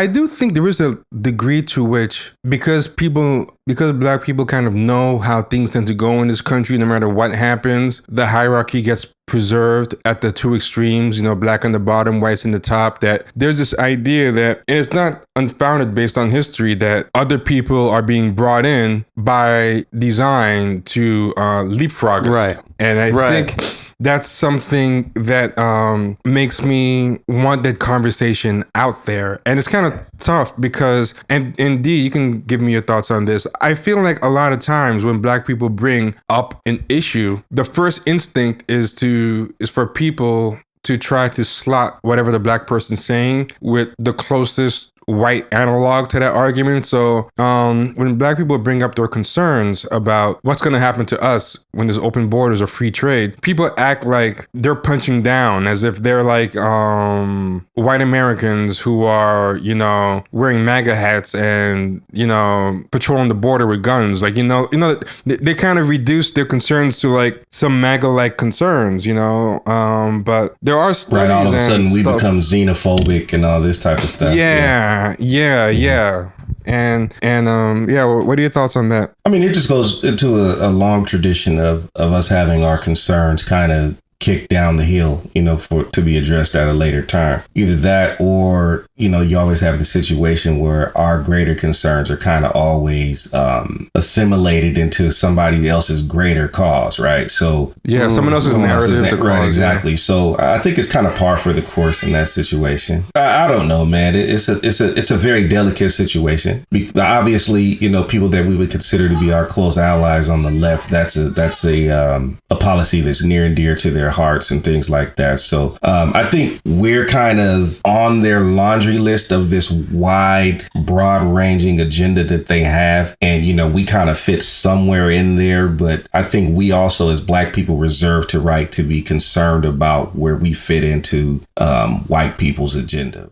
I do think there is a degree to which, because black people kind of know how things tend to go in this country, no matter what happens, the hierarchy gets preserved at the two extremes, black on the bottom, whites in the top, that there's this idea that, and it's not unfounded based on history, that other people are being brought in by design to leapfrog us. Right. And I think that's something that makes me want that conversation out there. And it's kind of tough because, and indeed, you can give me your thoughts on this. I feel like a lot of times when black people bring up an issue, the first instinct is for people to try to slot whatever the black person's saying with the closest white analog to that argument. So when black people bring up their concerns about what's going to happen to us when there's open borders or free trade, people act like they're punching down, as if they're like white Americans who are, wearing MAGA hats and, patrolling the border with guns. Like, they kind of reduce their concerns to like some MAGA-like concerns, but there are studies. Right, all of a sudden we become xenophobic and all this type of stuff. Yeah. And what are your thoughts on that? I mean, it just goes into a long tradition of us having our concerns kind of kicked down the hill, to be addressed at a later time. Either that or, you always have the situation where our greater concerns are kind of always assimilated into somebody else's greater cause, right? So someone else's narrative. Right, exactly. So I think it's kind of par for the course in that situation. I don't know, man. It's a very delicate situation. Obviously, people that we would consider to be our close allies on the left, that's a policy that's near and dear to their hearts and things like that. So I think we're kind of on their laundry list of this wide, broad-ranging agenda that they have. And, we kind of fit somewhere in there. But I think we also, as black people, reserve the right to be concerned about where we fit into white people's agenda.